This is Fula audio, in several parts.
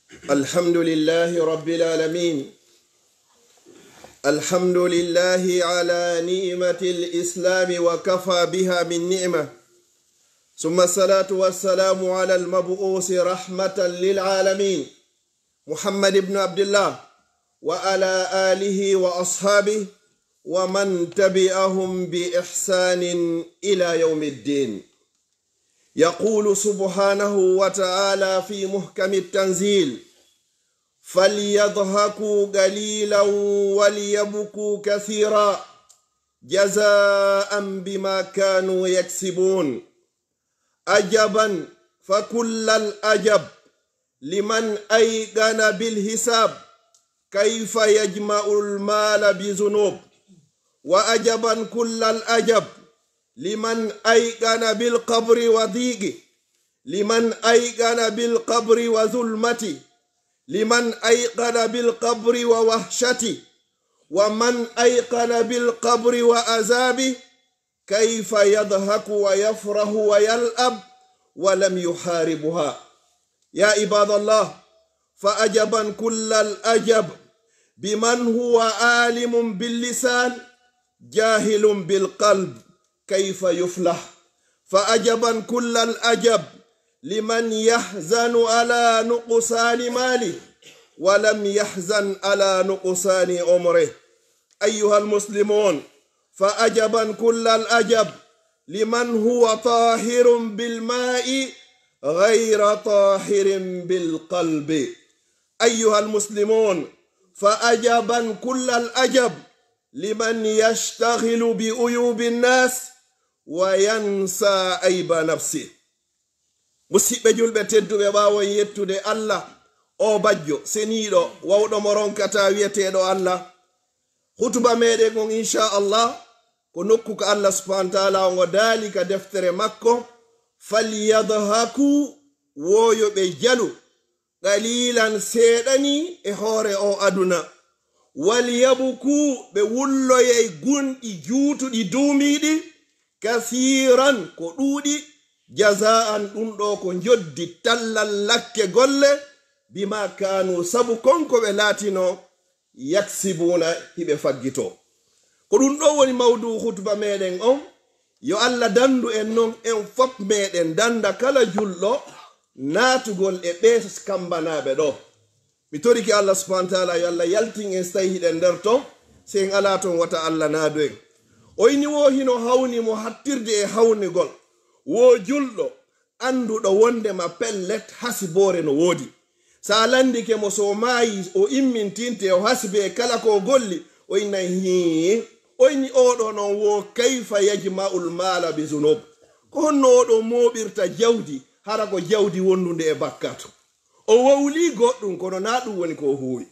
الحمد لله رب العالمين. الحمد لله على نعمة الإسلام وكفى بها من نعمة، ثم الصلاة والسلام على المبعوث رحمة للعالمين محمد بن عبد الله وعلى آله وأصحابه ومن تبعهم بإحسان إلى يوم الدين. يقول سبحانه وتعالى في محكم التنزيل: فليضحكوا قليلا وليبكوا كثيرا جزاء بما كانوا يكسبون. عجبا فكل العجب لمن أيقن بالحساب كيف يجمع المال بذنوب، وعجبا كل العجب لمن أيقن بالقبر وضيقه، لمن أيقن بالقبر وظلمته، لمن أيقن بالقبر ووحشته، ومن أيقن بالقبر وعذابه كيف يضحك ويفرح ويلعب ولم يحاربها. يا عباد الله، فعجبا كل العجب بمن هو عالم باللسان جاهل بالقلب كيف يفلح. فعجبا كل العجب لمن يحزن على نقصان ماله ولم يحزن على نقصان عمره. أيها المسلمون، فعجبا كل العجب لمن هو طاهر بالماء غير طاهر بالقلب. أيها المسلمون، فعجبا كل العجب لمن يشتغل بعيوب الناس وينسى عيب نفسه. musidɓe julɓe tedduɓe, ɓawo yettude Allah o bajjo seniɗo wawɗo mo ronkata wiyeteɗo Allah, hutuba meɗen on inchallah ko nokku ko Allah subhanahu wa taala ngo daali ka deftere makko: falyadhaku, woyoɓe jalu, qalilan seeɗani e hoore o aduna, walyabuku, ɓe wulloyey gunɗi juutuɗi duumiɗi, kasiran, ko ɗuuɗi, jaza'an, ɗum ɗo ko joddi tallal lakke golle, bima kanu, sabu konko ɓe laatino yaksibuna, hiɓe faggito. ko ɗum ɗo woni mawdu hutuba meɗen on. yo Allah dandu en non en fop meɗen danda kala julɗo naatugol e ɓe kambanaɓe ɗo. mi toriki Allah subhanahu wa taala yo Allah yaltin en so tawi hiɗen nder ton, se en ala ton wata Allah naadu en. o yini wo hino hawni mo hattirde e hawnigol, wo julɗo anduɗo wondema pellet hasibore no woodi. sa landike mo so maayi o immintinte o hasibe e kala ko golli, o inna hi o inni oɗo non wo kayfa yajma'ul mala bi zunub, ko honno oɗo moɓirta jawdi hara ko jawdi wondude e bakkato. o wawli goɗɗum kono na ɗum woni ko huwi.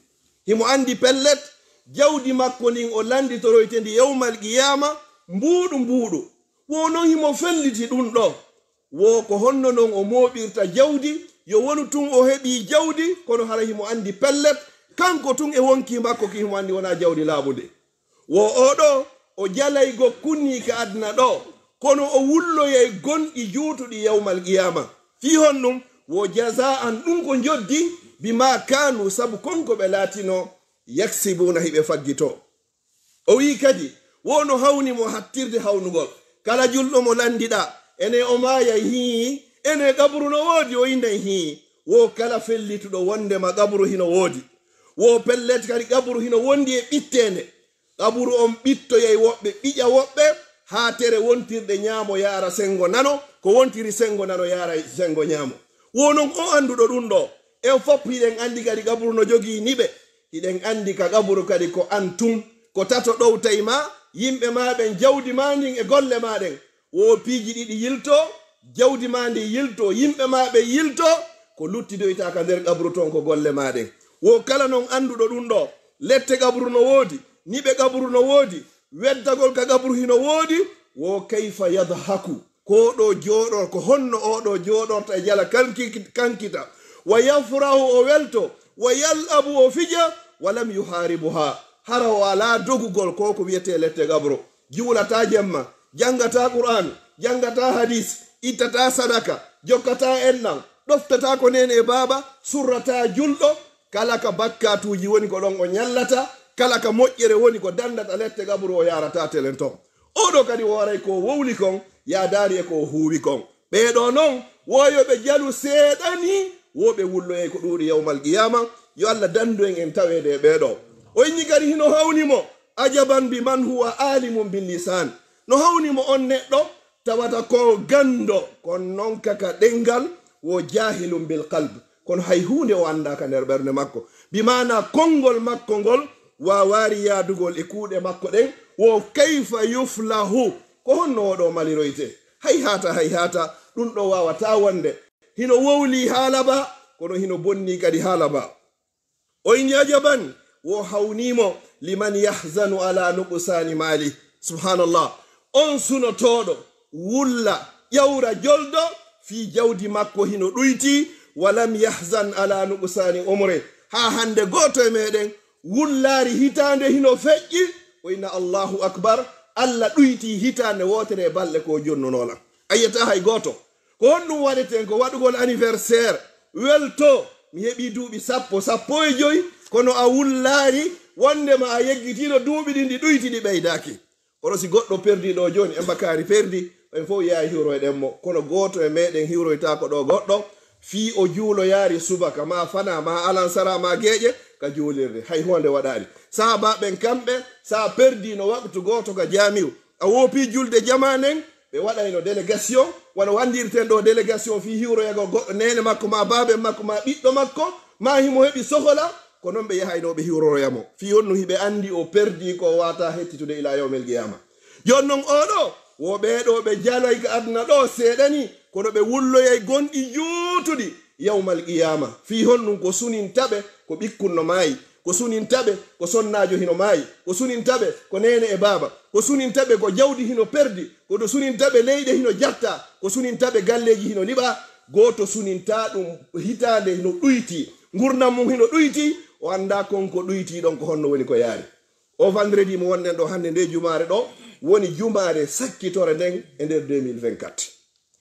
himo andi pellet jawdi makko ndin o landitoroytendi yawmal qiyama mbuɗu mbuɗu. wo non himo felliti ɗum ɗo, wo ko honno non o moɓirta jawdi, yo wonu tun o heɓi jawdi kono hara himo andi pellet kanko tun e wonki makko ki himo andi wona jawdi laaɓude. wo oɗo o jalaygo kunni ka adna ɗo, kono o wulloyey gonɗi juutuɗi yawmal qiyama. fi hon ɗum wo jaza'an, ɗum ko joddi bima kanu, sabu konko ɓe laatino yaksibuna, hiɓe faggito. o wi kadi wono hawni mo hattirde hawnugol, kala julɗo mo landiɗa ene o maayay hi, ene gabru no woodi, o inday hi. wo kala fellituɗo wondema gabru hino woodi, wo pellet kadi gabru hino wondi e ɓittende. gabru on ɓittoyey woɓɓe, ɓiƴa woɓɓe, ha tere wontirɗe ñaamo yaara sengo nano, ko wontiri sengo nano yaara sengo ñaamo. wonon o anduɗo ɗum ɗo, en fop hiɗen andi kadi gabru no jogii niɓe, hiɗen andi ka gabru kadi ko antum, ko tato ɗowtay ma, yimɓe maɓen jawdi ma ndin e golle maɗen. wo piiji ɗiɗi yilto, jawdi ma ndi yilto, yimɓe maɓe yilto, ko luttidoyta ka nder gabru ton ko golle maɗen. wo kala non anduɗo ɗum ɗo, lette gabru no woodi, niɓe gabru no woodi, weddagol ka gabru hino woodi, wo kayfa yadhaku, ko ɗo jooɗor, ko honno oɗo jooɗorta e jala kankita, wa yafrahu, o welto, wa yalabu, o fija, walam yuharibuha, hara o ala dogugol ko ko wiyete lette gabro. juulata jemma, jangata qur'an, jangata hadis, ittata sadaka, jokkata ennan, ɗoftata ko nene e baaba surrata julɗo kala ka bakkatuji woni ko ɗon o ñallata kala ka moƴƴere woni ko dandata lette gaburu o yarata telen ton oɗo kadi woray ko wowli kon ya daari e ko huuwi kon ɓeeɗo noon woyoɓe jalu seeɗani woɓe wulloye ko ɗuuɗi yawmal qiyama yo allah dandu en tawede e ɓeeɗo o inni kadi hino hawnimo ajaban bi man huwa alimum bil lisan no hawnimo on neɗɗo tawata ko gando kon noon kaka ɗengal wo jahilum bil qalb kono hay hunde o andaka nder ɓernde makko bimana konngol makko ngol wawari yadugol e kuuɗe makko ɗen wo kayfa yuflahu ko honno oɗo maliroyte hay hata ɗum ɗo wawata wonde hino wowli haala ba kono hino bonni kadi haala ba o inni ajaban wo hawnimo liman yahzanu ala nuqsani mali subhanallah on sunotoɗo wulla ƴawra jolɗo fi jawdi makko hino ɗuyti walam yahzan ala nuqsani umre ha hande goto e meɗen wullaari hitande hino feƴƴi o inna allahu akbar allah ɗuyti hitande wotere e balɗe ko jonnunola ayyata hay goto ko honɗum waɗeten ko waɗugol anniversaire welto mi heɓi duuɓi sappo e joyi kono a wullaari wondema a yeggitino duuɓi ɗin ɗi ɗuyti ɗi ɓeydaki kono si goɗɗo perdiɗo joni e mbakari perdi en fof yaha hiwroyɗenmo kono goto e meɗen hiwroytako ɗo goɗɗo fi o juulo yaari subaka ma fana ma alansara ma geeƴe ka juulirde hay hunde waɗari sahabaɓen kamɓe sa perdino waktu goto ka jamiu a wopi julde jamanen ɓe waɗayno délégation wona wandirten ɗo délégation fi hiwroyago goɗɗo nene makko ma baben makko ma ɓiɗɗo makko ma himo heɓi sohola ko noon ɓe yahaynoɓe hiwroroyamo fi honno hiɓe andi o perdi ko wata hettitude ila yawmel qiyama jon noon oɗo wo ɓeɗo ɓe jaloy ka aduna ɗo seeɗani kono ɓe wulloyay gonɗi juutuɗi yawmal qiyama fi honnum ko sunintaɓe ko ɓikkunno maayi ko sunintaɓe ko sonnajo hino maayi ko sunintaɓe ko nene e baaba ko sunintaɓe ko jawdi hino perdi koto sunintaɓe leyɗe hino jatta ko sunintaɓe galleji hino liɓa goto suninta ɗum hitande hino ɗuyti gurdam mum hino ɗuyti o anda konko ɗuyti ɗon ko honno woni ko yaari o vendredi mo wonnen ɗo hande nde jumare ɗo woni jumare sakkitore nden e nder 2024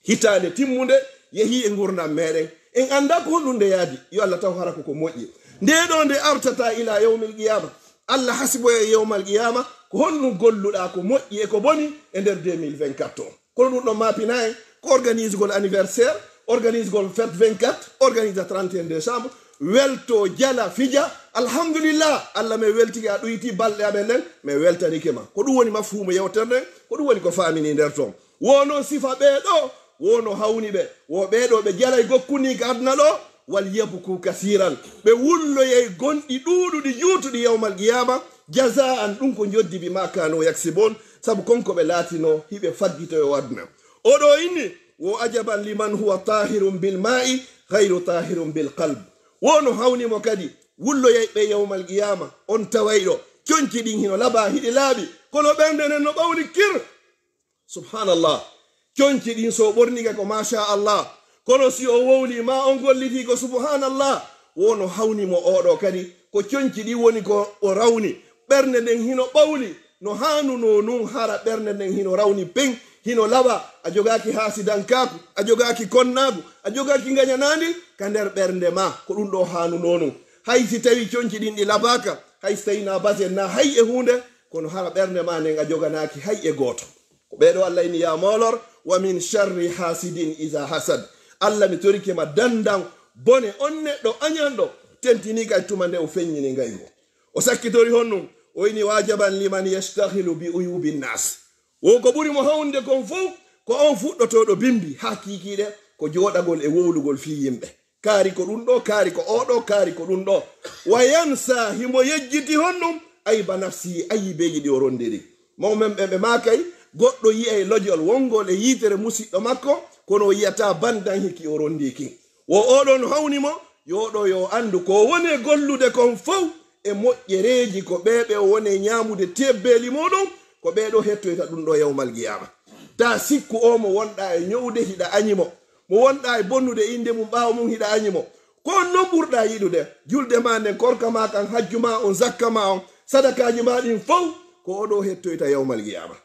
hitande timmude yehi e gurdam meɗen en anda ko honɗum nde yaadi yo allah taw hara koko moƴƴi nde ɗo nde artata ila yawmil qiyama allah hasiboya e yawmal qiyama ko honɗum golluɗa ko moƴƴi e ko boni e nder 2024 o kono ɗum ɗon mapina en ko organise gol anniversaire organise gol fête 24 organise 31 décembre welto jala fija alhamdulillah allah mi weltiki a ɗoyti balɗe amen nden mi weltanike ma ko ɗum woni mafhumu yewtere nden ko ɗum woni ko famini nder toon wono sifa ɓeeɗo wono hawni ɓe wo ɓeeɗo ɓe jalay gokkuni ka aduna ɗo wal yabku kasiran ɓe wulloyey gonɗi ɗuuɗuɗi juutuɗi yawmal qiyama jaza an ɗum ko joddi bi ma kano yaksibon saabu konko ɓe laatino hiɓe faggitoyo aduna oɗo inni wo ajaban liman huwa tahirum bil ma'i gayru tahirum bil qalb wono hawnimo kadi wulloyey ɓe yawmal qiyama on tawayɗo coñci ɗin hino laba hiɗi laaɓi kono ɓernde nen no ɓawli kir subhanallah coñci ɗin so ɓornike ko machallah kono si o wowli ma on golliti ko subhanallah wono hawnimo oɗo kadi ko coñci ɗi woni ko o rawni ɓernde nden hino ɓawli no hanuno nun hara ɓernde nden hino rawni pen hino laɓa a jogaki hasidankaku a jogaki konnagu a jogaki gañanandi ka nder ɓernde ma ko ɗum ɗo hanuno nun hay si tawi coñci ɗin ɗi laɓaka hay si tawi na basen na hay e hunde kono hara ɓernde ma nden a joganaki hay e goto ko ɓeɗo allah ini ya molor wa min sharri hasidin iza hasad allah mi torikema dandan bone on neɗɗo añanɗo tentini kay tuma nde o feññini ngaygo o sakkitori honnum o ini wajaban liman yastahilu bi uyubi nnas wo ko ɓuri mo hawnde kon fof ko on fuɗɗotoɗo bimbi ha kikiɗe ko joɗagol e wowlugol fi yimɓe kaari ko ɗum ɗo kaari ko oɗo kaari ko ɗum ɗo wa yansa himo yejjiti honnum ayba nafsi ayibeji ɗi o rondiri mawmen ɓe makay goɗɗo yi'ay lojol wongol e yitere musidɗo makko kono o yiyata bandan hiki o rondiki wo oɗon hawnimo yoɗo yo andu ko woni gollude kon fof e moƴƴereji ko ɓeɓe woni ñamude tebbeli muɗum ko ɓeɗo hettoyta ɗum ɗo yawmal qiyama ta sikku o mo wonɗa e ñowde hiɗa añimo mo wonɗa e bonnude inde mum ɓawo mum hiɗa añimo ko non ɓurɗa yiɗude julde ma nden korka ma kan hajju ma on zakka ma on sadakaji ma ɗin fof ko oɗo hettoyta yawmal qiyama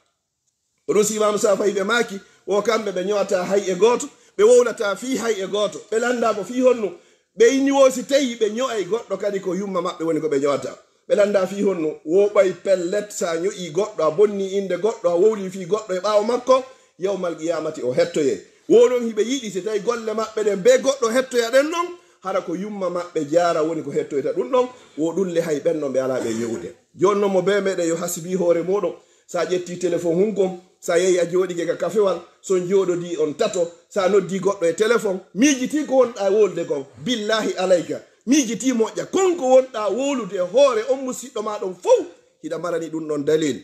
oɗon si imam safayi ɓe maki o kamɓe ɓe ñowata hay e goto ɓe ɓe wowlata fi hay e gooto ɓe landako fi honno ɓe inni si tawi ɓe ño'ay goɗɗo kadi ko yumma maɓɓe woni ko ɓe ño'ata ɓe landa fi honno woɓay pellet sa ño'i goɗɗo a bonni inde goɗɗo a wowli fi goɗɗo e ɓaawo makko yawmal qiyamati o hettoye wonon hiɓe yiɗi si tawi golle maɓɓe ɗen be goɗɗo hettoya ɗen ɗon hara ko yumma maɓɓe jara woni ko hettoyta ɗum ɗon wo ɗulle hay ɓenɗon ɓe ala ɓe yewde joni noon mo be meɗen yo hasibi hoore muɗum sa ƴetti téléphone hunkom sa yehi a jooɗike ka kafewal so jooɗodi on tato sa noddi goɗɗo e téléphone miijiti ko wonɗa wolde kon billahi alayka miijiti moƴƴa konko wonɗa wolude hoore on musidɗo ma ɗon fof hiɗa marani ɗum ɗon dalil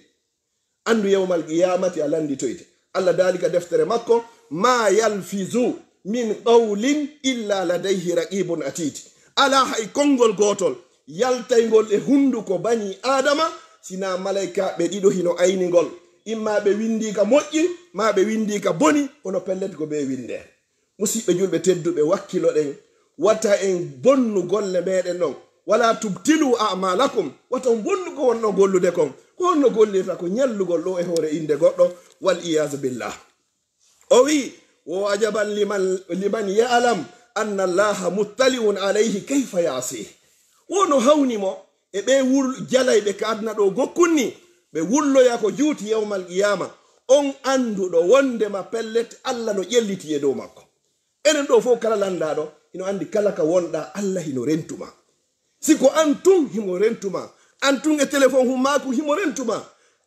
andu yawmal qiyamati a landitoyte allah dalika deftere makko ma yalfizu min qawlin illa ladayhi raqibun atid ala hay konngol gotol yaltaygol e hunduko bani adama sina malaika ɓe ɗiɗo hino aynigol imma ɓe windi ka moƴƴi ma ɓe windi ka boni hono pellet ko ɓe winde musidɓe julɓe tedduɓe wakkilo ɗen wata en bonnu golle meɗen ɗon wala tubtilu amalakum wata on bonnu ko wonno gollude kon ko wonno gollirta ko ñallugol ɗo e hoore inde goɗɗo wal iyasu billah o wi wo ajaban liman ya'lam anna allaha muttali'un alayhi kayfa yasi wono hawnimo e ɓe jalayɓe ka adna ɗo gokkunni ɓe wulloya ko juuti yawmal qiyama on anduɗo wondema pellet allah no ƴelliti e dow makko enen ɗo fof kala landaɗo hino andi kala ka wonɗa allah hino rentuma siko antun himo rentuma antun e téléphone hummaku himo rentuma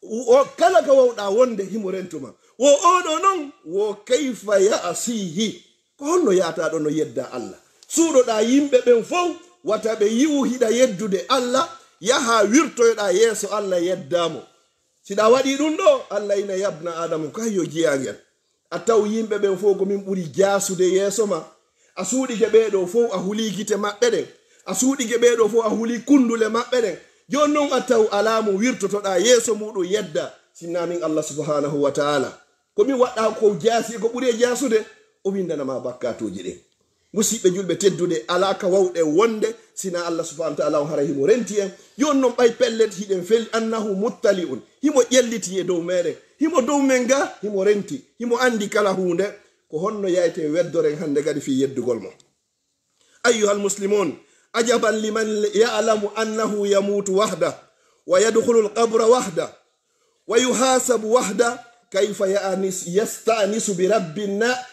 o kala ka wawɗa wonde himo rentuma wo oɗo noon wo kayfa ya'sihi ko honno yataɗo no yedda allah suuɗoɗa yimɓe ɓen fof wata ɓe yi'u hiɗa yeddude allah yaha wirtoyoɗa yeeso allah yeddamo siɗa waɗi ɗum ɗo allah ina yabna adama ko hayyo jeyangel a taw yimɓe ɓen fof komin ɓuri jasude yeeso ma a suuɗike ɓeɗo fof a huli gite maɓɓe ɗen a suuɗike ɓeɗo fof a huli kundule maɓɓe ɗen joni noon a taw alamu wirtotoɗa yeeso muɗum yedda sinnamin allah subhanahu wa taala komin waɗɗa ko jaasi ko ɓuuri e jasude o windanama bakkatuji ɗin musidɓe julɓe teddude ala ka wawɗe wonde sina allah subhanahu wa taala on hara himo renti en joni noon ɓay pellet hiɗen feli annahu muttali un himo ƴelliti e dow meɗen himo dow men ga himo renti himo andi kala hunde ko honno yayte weddoren hande kadi fi yeddugol mo ayyuhal muslimun ajaban liman ya'lamu annahu yamutu wahda wa yadkhulu alqabra wahda wa yuhasabu wahda kayfa yasta'nisu bi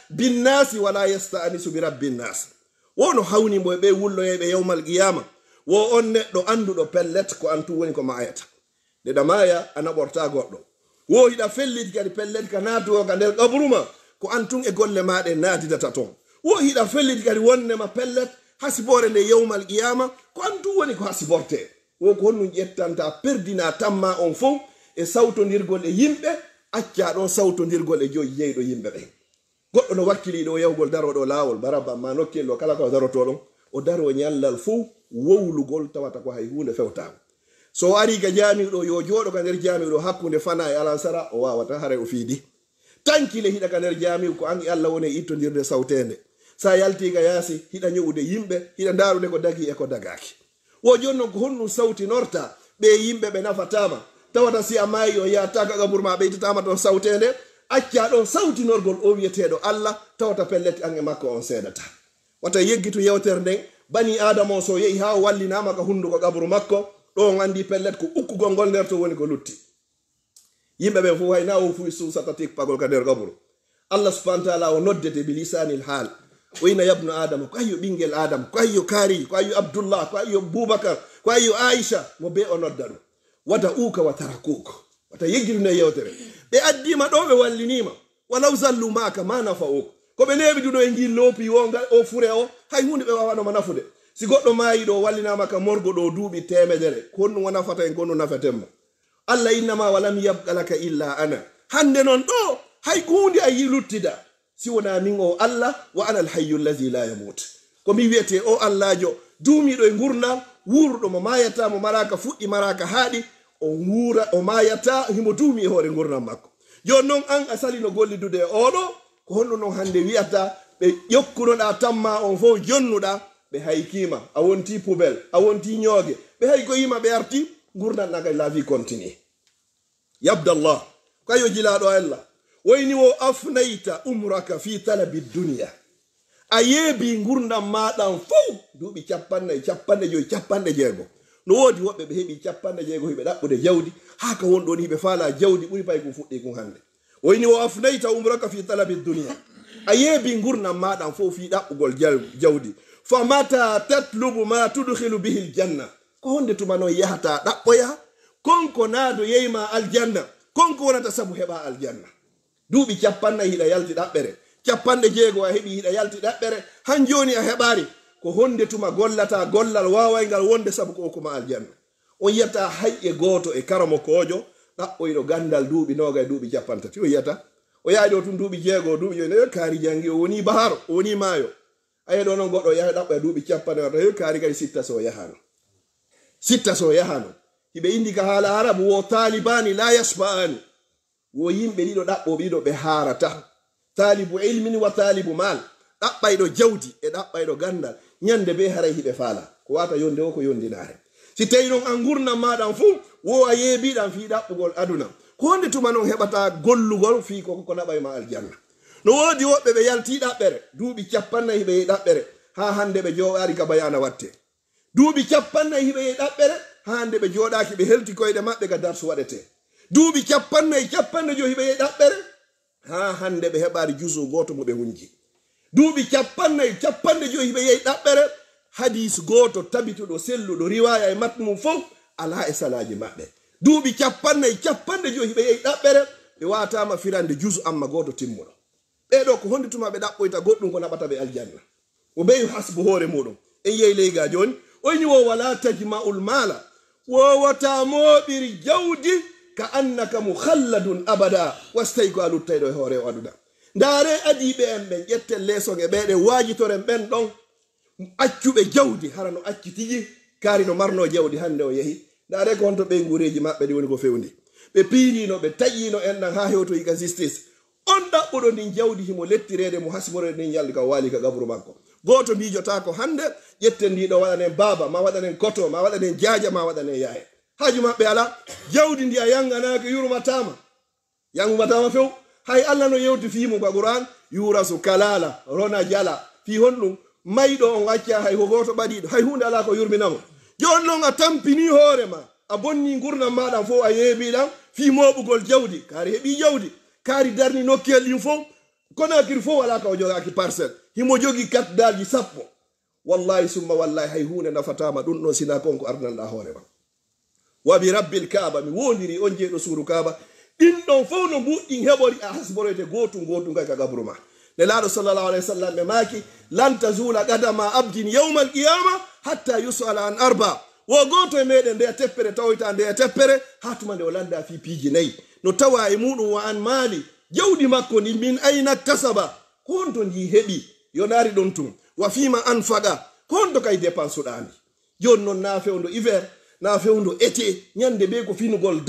binnasi wala yasta'nisu bi rabbin nas wono hawni mo ɓe wulloyeɓe yawmal qiyama wo on neɗɗo anduɗo pellet ko antu woni ko maayata ndeɗa maaya a naɓorta goɗɗo wo hiɗa felliti kadi pellet ka naatugo ka nder qabruma ko antun e golle maɗe naatidata toon wo hiɗa felliti kadi wonnema pellet hasibore nde yawmal qiyama ko antu woni ko hasiborte wo ko honnum ƴettanta perdina tamma on fof e sawtodirgol e yimɓe acca ɗon sawtodirgol e joyi jeyɗo yimɓe ɓen goɗɗo no wakkiliɗo yawgol daroɗo laawol baraba ma nokkello kala ko darotoɗon o daro ñallal fof wowlugol tawata ko hay hunde fewtama so ari ga jamiɗo yo jooɗo ka nder jamiɗo hakkude fana e alansara o wawata hare o fiidi tankile hiɗa ka nder jamiu ko angi allah woni ittodirde sawtende sa yaltiga yaasi hiɗa ñowude yimɓe hiɗa darude ko dagi e ko dagaki wo joni noon ko honnum sawtinorta ɓe yimɓe ɓe nafatama tawata si a maayi o yataka gabur ma ɓeytatama toon sawtende acca ɗon sawtinorgol o wiyeteɗo allah tawata pellet an e makko on seedata wata yeggitu yewtere nden bani adama o so yehi ha wallinama ka hunduko gabru makko ɗo on andi pellet ko ukkugol ngol nder to woni ko lutti yimɓe ɓen fof hayna o fuyi susata tippagol ka nder gabru allah subhanahu wa taala o noddete bilisanil haal o ina yabnu adama ko ayyo ɓinguel adama ko ayyo kari ko ayyo abdullah ko ayyo boubacar ko ayyo aicha mo be o nodda ɗum wata uka wa tarakuka wata yeggitune yewtere ɓe addima ɗo ɓe wallinima walaw zallu maka ma nafa'uka ko ɓe neɓi duɗo e ngil loopi o fure o hay hunde ɓe wawanoma nafude si goɗɗo maayi ɗo wallinama ka morgo ɗo duuɓi temedere ko honnu wo nafata en ko honnu nafetenmo allah innama walam yabqalaka illa ana hande noon ɗo hay ko hunde a yi luttida si wona min o allah wa ana alhayyu allazi la yamut komi wiyete o allahjo duumiɗo e gurdal wuurɗo mo mayata mo maraka fuɗɗi maraka haaɗi o wuura o mayata himo duumi e hoore gurdam makko joni noon an a salino gollidude e oɗo ko honno noon hande wiyata ɓe ƴokkunoɗa tamma on fof jonnuɗa ɓe haykima a wonti poubelle a wonti ñoogue ɓe hay ko yima ɓe arti gurdam ɗa kadi la vie continue yabdallah kayo jilaɗo allah wayni wo afnayta umraka fi talabi dunia a yeebi gurdam maɗan fof duuɓi capanɗe joyi capanɗe jeego no woodi woɓɓe ɓe heɓi capanɗe jeego hiɓe ɗaɓɓude jawdi haa ka wonɗon hiɓe faala jawdi ɓuri pay ko fuɗɗi kon hannde o yini o afnayta umraka fi talabi dunia a yeebi gurdam maɗan fof fi ɗaɓɓugol jawdi fa mata tatlubu ma tudhilu bihi ljanna ko honde tuma noon yahata ɗaɓɓoya konko naado yeyma aljanna konko wonata sabu heɓa aljanna duuɓi capannayi hiɗa yalti ɗaɓɓere capanɗe jeego a heɓi hiɗa yalti ɗaɓɓere han joni a heɓari ko honde tuma gollata gollal wawaygal wonde sabu ko okuma aljanna on yiyata hayƴe gooto e karamo kojo ɗaɓɓoyɗo gandal duuɓi noga e duuɓi capantati o yiyata o yaaɗi o tun duuɓi jeego duuɓi joyi no kaari jangi o woni baharo o woni maayo ayi ɗo noon goɗɗo yaha ɗaɓɓo e duuɓi capanɗe wata yo kaari kadi sitta so yahano hiɓe indi ka haala arabu wo talibani la yasba'ani wo yimɓe ɗiɗo ɗaɓɓo ɓiɗo ɓe haarata talibu ilmin wa talibu mal ɗaɓɓayɗo jawdi e ɗaɓɓayɗo gandal ñande be haray hiɓe faala ko wata yonde o ko yondinare si tawi noon an gurnam maɗan fuu wo a yeebiɗan fi ɗaɓɓugol aduna ko honde tuma noon heɓata gollugol fi koko naɓayma aljanna no woodi woɓɓe ɓe yalti ɗaɓɓere duuɓi capannayi hiɓe yehi ɗaɓɓere ha hande ɓe joɗari ka bayana watte duuɓi capannayi hiɓe yehi ɗaɓɓere ha hande ɓe joɗaki ɓe helti koyɗe maɓɓe ka darsu waɗete duuɓi capannayi capanɗe joyi hiɓe yehi ɗaɓɓere ha hande ɓe heɓari juso goto mo ɓe wunji duuɓi capanɗe joyi hiɓe yehi ɗaɓɓere hadis goto tabituɗo selluɗo riwaya e matmum fof ala e salaji maɓɓe duuɓi capanɗe joyi hiɓe yehi ɗaɓɓere ɓe watama firande juso amma goto timmuɗo ɓeɗo ko honde tuma ɓe ɗaɓɓoyta goɗɗum ko naɓata ɓe aljanna o ɓeyi hasbu hoore muɗum en yehi leyga joni oyni wo wala tajma'ul mala wowata moɓiri jawdi ka annaka mukhalladun abada wastayi ko a luttayɗo e hoore o aduna ndaare adiɓe en ɓen ƴetten leeson e ɓeɗe waajitoren ɓen ɗon accuɓe jawdi hara no acci tigi kaari no marno jawdi hande o yehi ndaare ko honto ɓe ngureji maɓɓe ɗi woni ko fewndi ɓe piirino ɓe taƴino en ɗan ha hewtoyi ka justice on ɗaɓɓuɗo ndin jawdi himo lettirede mo hasmorede ndin yaldi ka waali ka gabru makko goto mbijota ko hande ƴetten ndiɗo waɗanen baaba ma waɗanen koto ma waɗanen jaaja ma waɗanen yaaye haaju maɓɓe ala jawdi ndi a yanganaki yangumatama few hay allah no yewti fimu ka qur'an yurasu kalala rona jala fi honɗum mayɗo on acca hay ko goto ɓaɗiɗo hay hunde ala ko yurminamo joni noon a tampini hoorema a bonni gurdam maɗan fof a yeebiɗam fi moɓugol jawdi kaari heeɓi jawdi kaari darni nokkiyel ɗin fof konakiri fof wala ka o jogaki parcelle himo jogi katdaji sappo wallahi summa wallahi hay hunde nafatama ɗum ɗon sina konko ardalɗa hoorema wabi rabbil kaaba mi wondiri on jeeɗo suuru kaaba ɗin ɗon fof no mbuɗɗin heɓori a hasboroyde gotum gay ka gabru ma nelaɗo sallallahu alayhi wa sallam ɓe maaki lan tazula qadama abdin yawma alqiyama hatta yusala an arba wo goto e meɗen ndeya teppere tawoyta ndeya teppere ha tuma nde o landa fi piiji nayyi no tawa e muɗum wa an maali jawdi makko ni min ayna kasaba ko honto ndi heɓi yo naari ɗon tum wa fima anfaqa ko honto kay dépense ɗandi joni noon na fewndo hiver na fewndo été ñande be ko finugol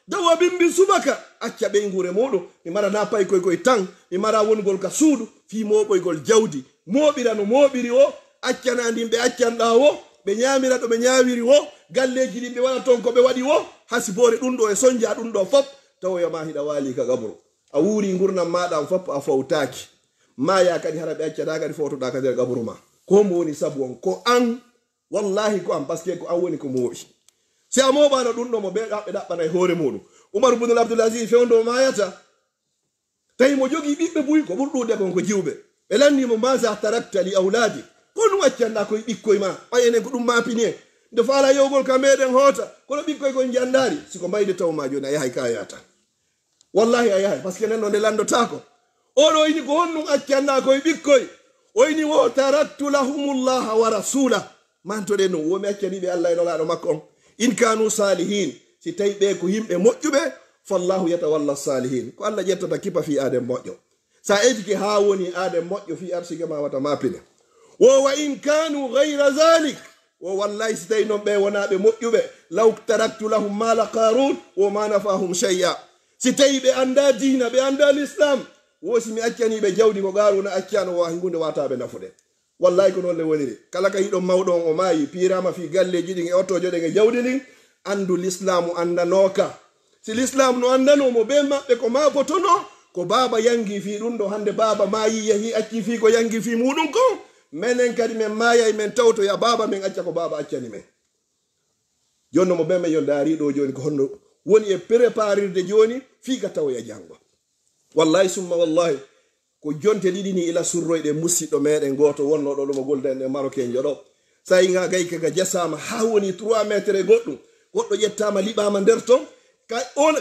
dawa bimbi subaka acca ɓe ngure muɗum mi mara na pay koy tan mi mara wongol ka suudu fi moɓoygol jawdi moɓira no moɓiri o accana ndin ɓe accanɗa o ɓe ñamira ɗo ɓe ñawiri o galleji ɗin ɓe waɗa ton ko ɓe waɗi o hasibore ɗum ɗo e sonja ɗum ɗo fop tawoyama hiɗa waali ka gabro a wuuri gurnam maɗa fop a fawtaki maya kadi hara ɓe accata kadi fawtoɗa ka nder gabru ma ko mo woni sabu on ko an wallahi ko an par ce que ko an woni ko mooɓi si a moɓano ɗum ɗo mo ɓe ɗaɓɓana e hoore muɗum Umar ibn Abdul Aziz fewndo mayata tawi mo jogi ɓiɓɓe buy ko ɓurɗude kon ko jiwɓe ɓe landimo masa tarakta li awladi ko ɗum accanɗa koye ɓikkoye ma ɓayenen ko ɗum mapini en nde faala yewgol ka meɗen hoota kono ɓikkoye kon jandari siko mbayde taw ma joni a yahay ka yata wallahi a yahay par ce que nenno nde landotako oɗo ini ko honɗum accanɗa koye ɓikkoye o ini wo taraktu lahumullaha wa rasula mantoɗe no womi accaniɓe allah e nolaɗo makko on in kanu salihin si tawi ɓe ko yimɓe moƴƴuɓe fallahu yatawalla salihin ko allah ƴettata kipa fi aden moƴƴo sa ejike ha woni aden moƴƴo fi arsike ma wata mapine wo wa in kanu gayra zalik wo wallahi si tawi noon ɓe wonaɓe moƴƴuɓe law taraktu lahum mala qarun wo ma nafahum shay'a si tawi ɓe anda dina ɓe anda l'islam wo si mi accaniɓe jawdi ko garuna accano wo hunde wataɓe nafude wallahi ko noon le woniri kala ka yiɗon mawɗon o maayi pirama fi galleji ɗin e ottojo ɗen e jawdi ɗin andu l'islamu andanoka si l'islam no andanomo be maɓɓe ko mabotono ko baba yangi fi ɗum ɗo hande baba maayi yahi acci fi ko yangi fi muɗum ko menen kadi men Maayay men tawto ya baba men acca ko baba accani men jonno mo ɓe men yo daari ɗo joni ko honno woni e préparirde joni fi ka tawoya janggo wallahi summa wallahi ko jonte ɗiɗi ni ila surroyɗe musidɗo meɗen goto wonno ɗo ɗomo golden e marocain jo ɗo sa yinga gay kaga jasama ha woni 3 métre goɗɗum goɗɗo ƴettama liɓama nder ton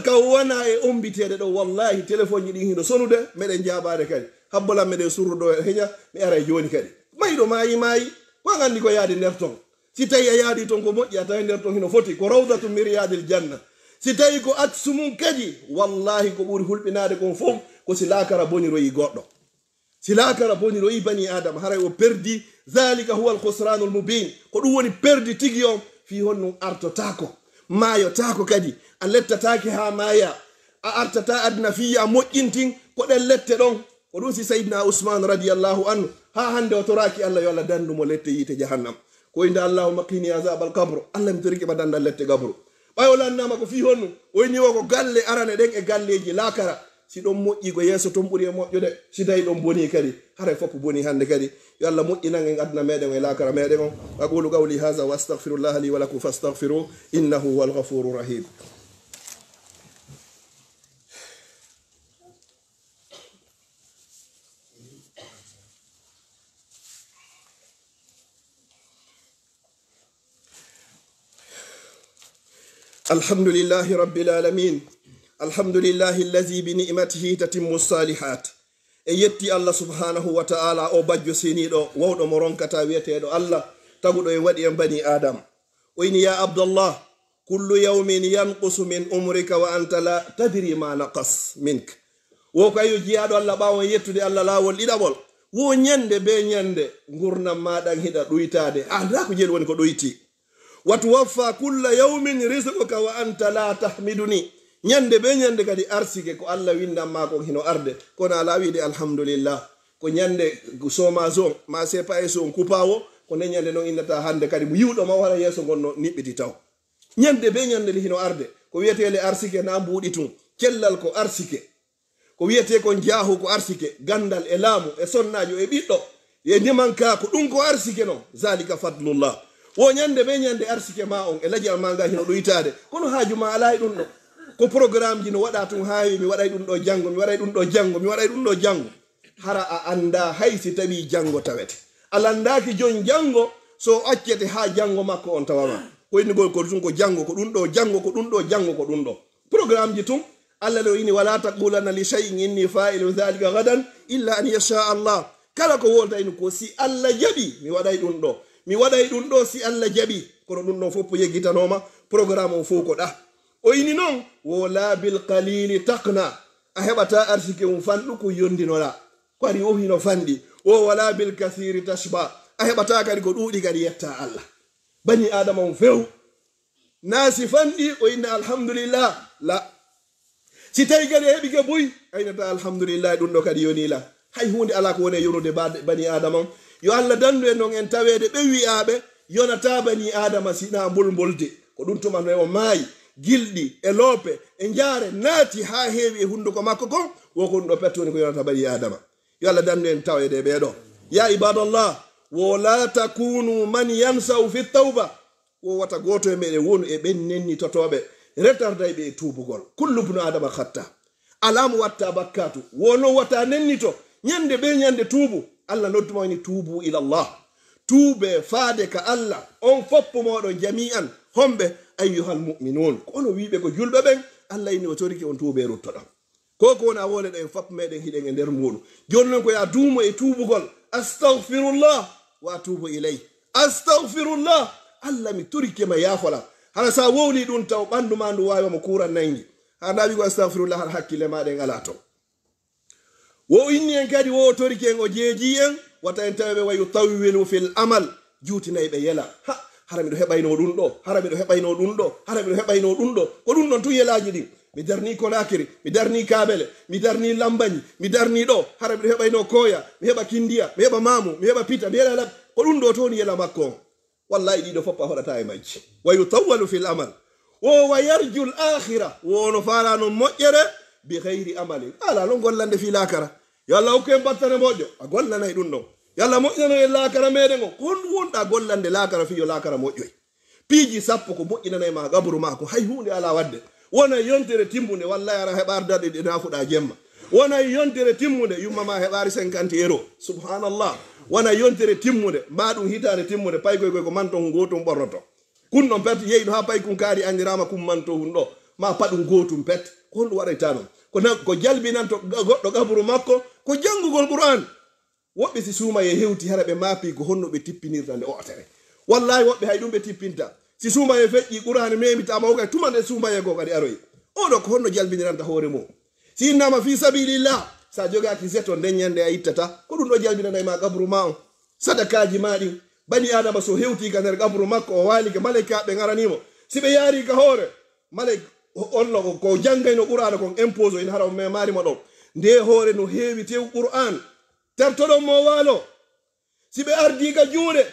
ka wona e ombiteɗe ɗo wallahi téléphone ji ɗi hiɗo sonude meɗen jabade kadi habbalam meɗen surruɗo e heña mi ara joni kadi mayiɗo maayi ko gandi ko yaadi nder ton si tawi a yaadi ton ko moƴƴi a tawi nder ton hino foti ko rawdatu min riyadil janna si tawi ko atsu mum kadi wallahi ko ɓuri hulɓinade kon fof ko si lakara boniroyi goɗɗo si lakara boniroyi bani adama haray o perdi zalika huwa alkhusranul mubin ko ɗum woni perdi tigi on fi honno artotako maayotako kadi a lettatake ha maaya a artata adna fiya moƴƴintin ko ɗen lette ɗon ko ɗum si sayyidina Usman radiyallahu anhu ha hande o toraki Allah yo Allah dandumo lette yite jahannam ko inde allahumma qini azabal qabr Allah mi toriki ma dandal lette gabru ɓay o lannama ko fi honno o ni o ko galle arane ɗen e galleji lakara si ɗon moƴƴi ko yeeso ton ɓuuri e moƴƴude si tawi ɗon boni kadi haray fof boni hande kadi yo Allah moƴƴinan en aduna meɗen e lakara meɗen on aqulu qawli hadha wa astaghfirullah li wa lakum fastaghfiru innahu huwal ghafurur rahim الحمد لله رب العالمين الحمد لله الذي بنعمته تتم الصالحات يتي الله سبحانه وتعالى او بجو سينيدو وودو مورونكتا ويتيدو الله تاغودو en wadi en bani adam وين يا عبد الله كل يوم ينقص من عمرك وانت لا تدري ما نقص منك وكايو جيادو الله باwo yettude Allah lawol didabol wo nyande be nyande gurnam madan hida duitade anda ko jeli woni ko doyti watuwaffa kulla yawmin rizquka wa anta la tahmiduni nyande be nyande kadi arsike ko Allah winda ma ko hino arde kono ala wiide alhamdulillah ko nyande soma zon ma se pa eso kupawo ko ne nyande no indata hande kadi mu yiwdo ma wala yeso gonno nibbiti taw nyande be nyande li hino arde ko wiyetele arsike na mbudi tun kellal ko arsike ko wiyete ko jaahu ko arsike gandal e laamu e sonnajo e biddo e dimanka ko dun ko arsike no zalika fadlullah wo nyande be nyande arsike ma on e laji ma nga hino doytade kono haaju ma ala dum do ko programme ji no wada tun haawi mi waday dum do jango mi waday dum do jango mi waday dum do jango hara a anda haysi tawi jango tawete alandaki jon jango so accete ha jango makko on tawama ko inni gol ko tun ko jango ko dum do jango ko dum do jango ko dum do programme ji tun alla lo ini wala taqulana li shay'in inni fa'ilu dhalika gadan illa an yasha Allah kala ko wolta inu ko si Allah jabi mi waday dum do mi waɗay ɗum ɗo si Allah jaɓi kono ɗum ɗon fof yeggitanoma programme o fof ko ɗa o ini noon wo laabil qalili taqna a heɓata arsike mum fanɗu ko yondinoɗa ko ari o hino fanɗi o wala bil kathiri tashba a heɓata kadi ko ɗuuɗi kadi yetta Allah bani adama on few naasi fanɗi o inna alhamdulillah la si tawi kadi heɓi ke boyi aynata alhamdulillah ɗum ɗo kadi yonila hay hunde ala ko woni yonude bani adama on yo Allah dandu en non en tawede be wi'abe yonata bani adama sina bolbolde ko dum to man o maayi gildi e lope e jaare naati ha heewi e hunduko makko kon woko do pettoni ko yonata bani adama yo Allah dandu en tawede be do ya ibadallah wa la takunu man yansau fi tawba wo wata goto e mede wonu e ben nenni totobe retarday be tubugol kullu ibn adama khatta alam watta bakkatu wono wata nenni to nyande be nyande tubu Allah nodduma ni tubu ila Allah tube faade ka Allah on foppo modon jami'an hombe ayyuhal mu'minun kono wiibe ko julbe ben Allah inni o toriki on tube ruttoda ko na wole den fop meden hiden e der mudu jonnon ko ya duumo e tubugol astaghfirullah wa atubu ilay astaghfirullah Allah mi toriki ma yafola hala sa wowli dun taw bandu mandu wawa mo kuran nangi handa wi ko astaghfirullah har hakkile maden ala to wo inni en kadi wo toriki en o jeeji en wata en tawe wa yutawwilu fil amal juutinay be yela ha harami do hebayno dun do harami do hebayno dun do harami do hebayno dun do ko dun non tu yelaji din mi darni konakiri mi darni kabele mi darni lambani mi darni do harami do hebayno koya mi heba kindia mi heba mamu mi heba pita mi heba ko dun do to ni yela makko wallahi di do foppa hodata e majji wa yutawwalu fil amal wa yarju al akhirah wo no fala no mojjere بغير عمل ala non gollande fi lakara yalla o ken battane mojo a gollanay dum non yalla moƴƴinano e lakara meɗen o kon wonɗa gollande lakara fi yo lakara moƴƴoy piiji sappo ko moƴƴinanay ma gabru ma ko hay hunde ala wadde wona yontere timmude wallahi ara heɓardaɗe ɗe nafuɗa jemma wona yontere timmude yummama heɓari 50 euro subhanallah wona yontere timmude mbaɗum hitande timmude paykoy koy ko manto hun gotum ɓornoto kun ɗon pet yeyi ɗo ha pay kun kaari andirama kum manto hun ɗo ma paɗum gotum pet ko honɗum waɗayta noon ko jalbinanto goɗɗo gabru makko ko janngugol qur'an woɓɓe si suuma e hewti hara ɓe maapi ko honno ɓe tippinirta nde otere wallahi woɓɓe hay ɗum ɓe tippinta si suuma e feƴƴi qur'an memitama o kay tuma nde suuma e goo kadi aroyi oɗo ko honno jalbiniranta hoore mum si innama fi sabilillah sa jogaki zeto nden ñande a ittata ko ɗum ɗo jalbinanay ma gabru ma on sadakaji ma ɗin bani adama so hewti ka nder gabru makko o walike malaikaɓe garanimo si ɓe yaari ka hoore malaika onno ko janggayno qur'ana kon impose in hara o memarimo ɗon nde hoore no heewi tew qur'an tertoɗon mo waalo si ɓe ardi ka juuɗe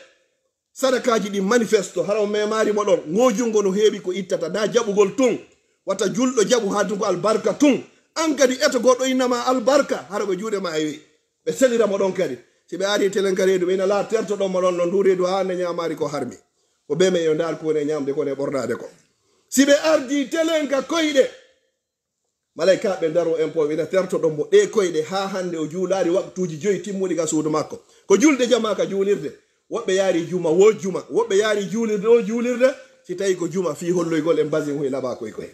sadakaji ɗi manifesto hara o memarimo ɗon ngojungo no heewi ko ittata na jaɓugol tun wata julɗo jaɓu ha dungo albarka tun an kadi eto goɗɗo innama albarka hara ɓe juuɗe ma ewi ɓe seliramo ɗon kadi si ɓe ari telen ka reedu ɓe ina la tertoɗon mo ɗon no ndu reedu ha nde ñamari ko harmi ko ɓe men yo ndar kone ñamde kone ɓornade ko si ɓe ardi telen ka koyɗe malaikaɓe daro impo ina tertoɗon mo ɗe koyɗe ha hande o juulari waktuji 5 timmuɗi ka suudu makko ko julde jama ka juulirde woɓɓe yaari juma wo juma woɓɓe yaari juulirde o juulirde si tawi ko juma fi holloygol e mbasin hoye laɓa koye koye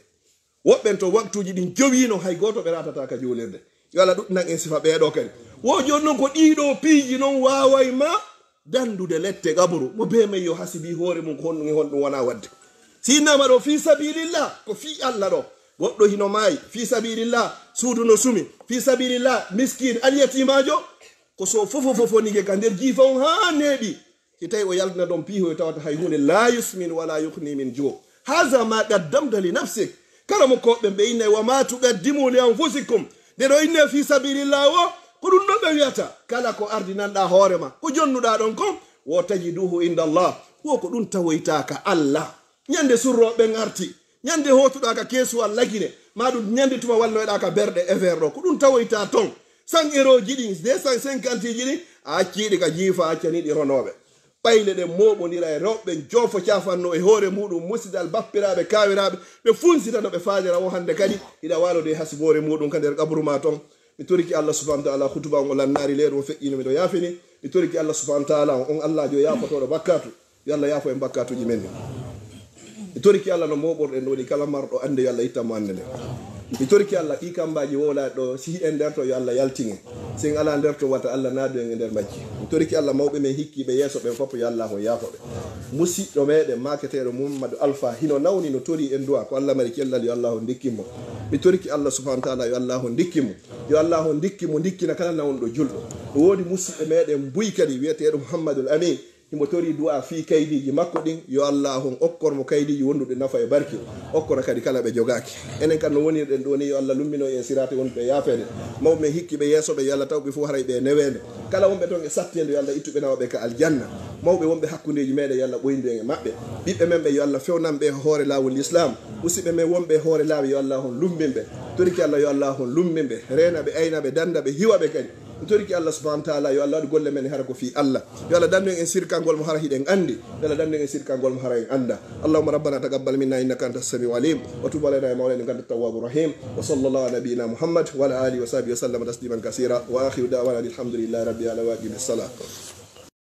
woɓɓen to waktuji ɗin jowino hay goto ɓe ratata ka juulirde yo Allah ɗuɗɗinan en sifa ɓeeɗo kadi wo joni noon ko ɗiɗo piiji noon waway ma dandude lette gabru mo be men yo hasibi hoore mum ko honɗum wona wadde sinama ɗo fi sabilillah ko fi Allah ɗo goɗɗo hino maayi fi sabilillah suudu no sumi fi sabilillah miskin alyatimajo ko so fofonige ka nder jiifa on ha neeɓi si tawi o yaldina ɗon piihoy tawata hay hunde la yusmin wala yuhni min jo haza ma qaddamta li nafsik kala mo koɓɓe ɓe innayi wa ma tuqaddimu li anfusikum nde ɗo inne fi sabilillah o ko ɗum ɗo ɓe wiyata kala ko ardinanɗa hoorema ko jonnuɗa ɗon kom wo tajiduhu inda allah wo ko ɗum tawoytaka Allah ñande surroɓe garti ñande hotuɗa ka keesuwal lagine maɗum ñande tuma walloyɗa ka berɗe evert ɗo ko ɗum tawoyta ton 100 euroji ɗi 250 ji ɗi a acciɗi ka jiifa accaniɗi ronoɓe ɓayle ɗe moɓodira e rewɓe joofo cafanno e hoore muɗum musidal bappiraɓe kawiraɓe ɓe funsitano ɓe fajira o hande kadi iɗa walode hasibore muɗum ka nder gabruma ton mi toriki Allah subhanahu wa ta'ala hutuba on lannari leeɗo o feƴƴino miɗo yaafini mi toriki Allah subhanahu wa ta'ala on Allah jo yafotoɗo bakkatu yo Allah yaafo en bakkatuji men mi toriki Allah no moɓorɗen ɗo ɗi kala marɗo ande yo Allah ittanmo ande nde mi toriki Allah ɗi kambaji wowlaɗi ɗo si en nder to yo Allah yaltine sin ala nder to wata Allah naadu en e nder majji mi toriki Allah mawɓe men hikkiɓe yeeso ɓen fof yo Allah on yaafoɓe musidɗo meɗen maketeɗo Mouhamadou Alpha hino nawni no tori en duwa ko Allah mari kellal yo Allah on dikkimo mi toriki Allah subhanahu wa ta'ala yo Allah on dikkimo yo Allah on dikkimo dikkina kala nawnuɗo julɗo ɗo woodi musidɓe meɗen buy kadi wiyeteɗo Mouhamadoul Amin himo tori du'a fi kaydiji makko ɗin yo Allah on okkormo kaydiji wonduɗe nafa e barki okkora kadi kala ɓe jogaki enen kan no wonirɗen ɗo ni yo Allah lummino en sirate wonɓe yaafede mawɓe men hikkiɓe yeesoɓe yo Allah tawɓe fof haray ɓe newede kala wonɓe toon e sattede yo Allah ittuɓe nawaɓe ka aljanna mawɓe wonɓe hakkudeji meɗen yo Allah ɓoyndu en e maɓɓe ɓiɓɓe men ɓe yo Allah fewnanɓe hoore lawol l'islam musidɓe men wonɓe hoore laawi yo Allah on lumminɓe toriki Allah yo Allah on lumminɓe renaɓe aynaɓe dandaɓe hiwaɓe kadi toriki Allah subhanahu wa ta'ala yo Allah waɗu golle men hara ko fi Allah yo Allah dandu en sirkangol mo hara hiɗen andi yo Allah dandu en sirkangol mo hara en anda allahumma rabbana taqabbal minna innaka antas samiu alim wa tub alayna ya mawlana innaka antat tawwabur rahim wa sallallahu ala nabiyyina muhammad wa ala alihi wa sahbihi wa sallama tasliman kaseera wa akhiru da'wana alhamdulillahi rabbil alamin bis salam